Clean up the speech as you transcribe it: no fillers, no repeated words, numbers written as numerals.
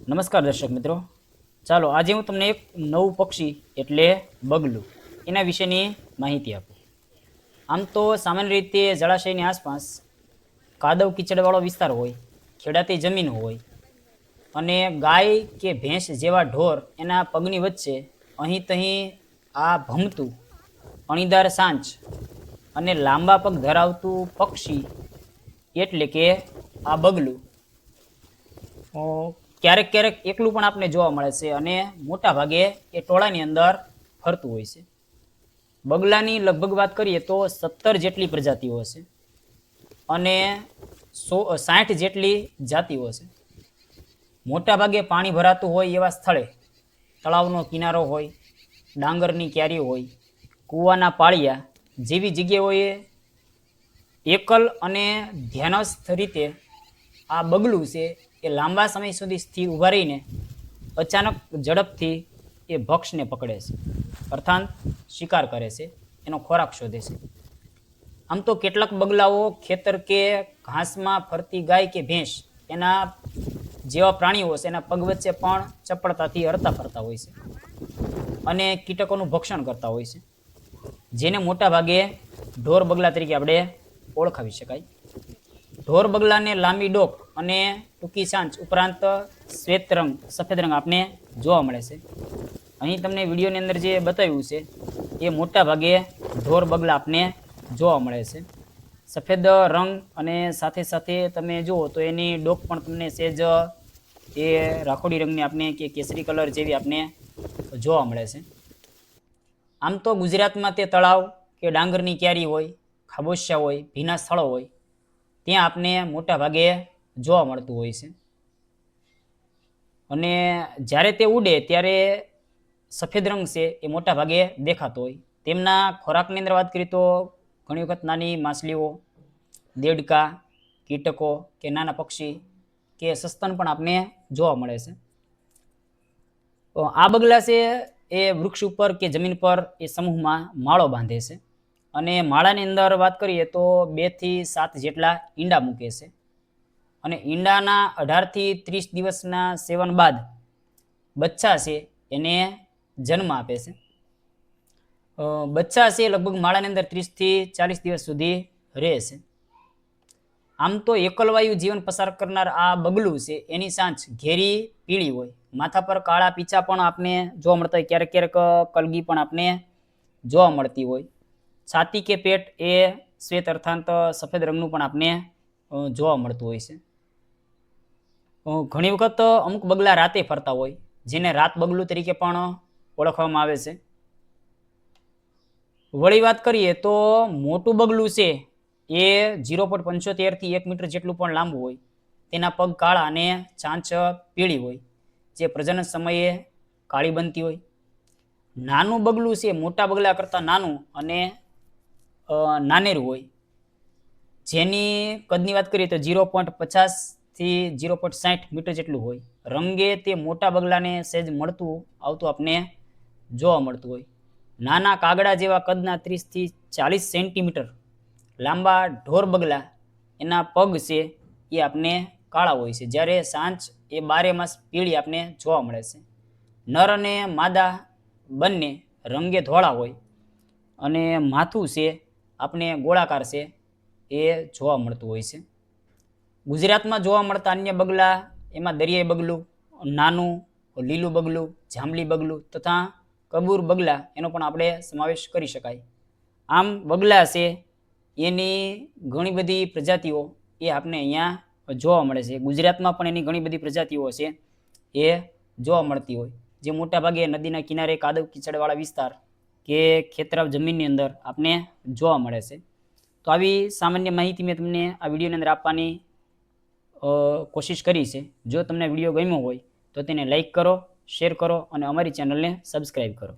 નમસ્કાર દર્શક મિત્રો, ચાલો આજે હું તમને એક નવું પક્ષી એટલે બગલું એના વિશેની માહિતી આપું. આમ તો સામાન્ય રીતે જળાશયની આસપાસ કાદવ કીચડવાળો વિસ્તાર હોય, ખેડાતી જમીન હોય અને ગાય કે ભેંસ જેવા ઢોર એના પગની વચ્ચે અહીં તહીં આ ભમતું અણીદાર સાંચ અને લાંબા પગ ધરાવતું પક્ષી એટલે કે આ બગલું ક્યારેક ક્યારેક એકલું પણ આપને જોવા મળે છે અને મોટા ભાગે એ ટોળાની અંદર ફરતું હોય છે. બગલાની લગભગ વાત કરીએ તો 17 જેટલી પ્રજાતિઓ છે અને 60 જેટલી જાતિઓ છે. મોટા ભાગે પાણી ભરાતું હોય એવા સ્થળે, તળાવનો કિનારો હોય, ડાંગરની ક્યારી હોય, કૂવાના પાળિયા જેવી જગ્યાઓએ એકલ અને ધ્યાનસ્થ રીતે આ બગલું છે એ લાંબા સમય સુધી સ્થિર ઊભા રહીને અચાનક ઝડપથી એ ભક્ષને પકડે છે, અર્થાત શિકાર કરે છે, એનો ખોરાક શોધે છે. આમ તો કેટલાક બગલાઓ ખેતર કે ઘાસમાં ફરતી ગાય કે ભેંસ એના જેવા પ્રાણીઓ છે એના પગ વચ્ચે પણ ચપળતાથી હરતા ફરતા હોય છે અને કીટકોનું ભક્ષણ કરતા હોય છે, જેને મોટા ભાગે ઢોર બગલા તરીકે આપણે ઓળખાવી શકાય. ઢોર બગલાને લાંબી ડોક અને ટૂંકી સાંચ ઉપરાંત શ્વેત રંગ, સફેદ રંગ આપને જોવા મળે છે. અહીં તમને વિડીયોની અંદર જે બતાવ્યું છે એ મોટા ભાગે ઢોર બગલા આપને જોવા મળે છે. સફેદ રંગ અને સાથે સાથે તમે જુઓ તો એની ડોક પણ તમને સહેજ એ રાખોડી રંગની આપને કે કેસરી કલર જેવી આપને જોવા મળે છે. આમ તો ગુજરાતમાં તે તળાવ કે ડાંગરની ક્યારી હોય, ખાબોચિયા હોય, ભીના સ્થળો હોય ત્યાં આપને મોટા ભાગે જોવા મળતું હોય છે. અને જ્યારે તે ઉડે ત્યારે સફેદ રંગ છે એ મોટા ભાગે દેખાતો હોય. તેમના ખોરાકની અંદર વાત કરીએ તો ઘણી વખત નાની માછલીઓ, દેડકા, કીટકો કે નાના પક્ષી કે સસ્તન પણ આપને જોવા મળે છે. આ બગલા છે એ વૃક્ષ ઉપર કે જમીન પર એ સમૂહમાં માળો બાંધે છે અને માળાની અંદર વાત કરીએ તો 2 થી 7 જેટલા ઈંડા મૂકે છે અને ઈંડાના 18 થી 30 દિવસના સેવન બાદ બચ્ચા છે એને જન્મ આપે છે. બચ્ચા છે લગભગ માળાની અંદર 30 થી 40 દિવસ સુધી રહે છે. આમ તો એકલવાયુ જીવન પસાર કરનાર આ બગલું છે એની સાંચ ઘેરી પીળી હોય, માથા પર કાળા પીંછા પણ આપને જોવા મળતા હોય, ક્યારેક ક્યારેક કલગી પણ આપને જોવા મળતી હોય. છાતી કે પેટ એ શ્વેત અર્થાત સફેદ રંગનું પણ આપને જોવા મળતું હોય છે. ઘણી વખત અમુક બગલા રાતે ફરતા હોય જેને રાત બગલું તરીકે પણ ઓળખવામાં આવે છે. વળી વાત કરીએ તો મોટું બગલું છે એ 0.75 થી 1 મીટર જેટલું પણ લાંબુ હોય, તેના પગ કાળા અને ચાંચ પીળી હોય જે પ્રજનન સમયે કાળી બનતી હોય. નાનું બગલું છે મોટા બગલા કરતાં નાનું અને નાનેરું હોય, જેની કદની વાત કરીએ તો 0.50 થી 0.60 મીટર જેટલું હોય. રંગે તે મોટા બગલાને સહેજ મળતું આવતું આપને જોવા મળતું હોય. નાના કાગડા જેવા કદના 30 થી 40 સેન્ટીમીટર લાંબા ઢોર બગલા એના પગ છે એ આપને કાળા હોય છે, જ્યારે સાંચ એ 12 માસ પીળી આપને જોવા મળે છે. નર અને માદા બંને રંગે ધોળા હોય અને માથું છે આપણે ગોળાકાર છે એ જોવા મળતું હોય છે. ગુજરાતમાં જોવા મળતા અન્ય બગલા એમાં દરિયાઈ બગલું, નાનું લીલું બગલું, જાંબલી બગલું તથા કબૂર બગલા એનો પણ આપણે સમાવેશ કરી શકાય. આમ બગલા છે એની ઘણી બધી પ્રજાતિઓ એ આપણે અહીંયા જોવા મળે છે. ગુજરાતમાં પણ એની ઘણી બધી પ્રજાતિઓ છે એ જોવા મળતી હોય, જે મોટાભાગે નદીના કિનારે કાદવ કીચડવાળા વિસ્તાર કે ખેતરાવ જમીનની અંદર આપણે જોવા મળે છે. તો આવી સામાન્ય માહિતી મેં તમને આ વિડીયોની અંદર આપવાની કોશિશ કરી છે. જો તમને વિડીયો ગમ્યો હોય તો તેને લાઈક કરો, શેર કરો અને અમારી ચેનલને સબસ્ક્રાઈબ કરો.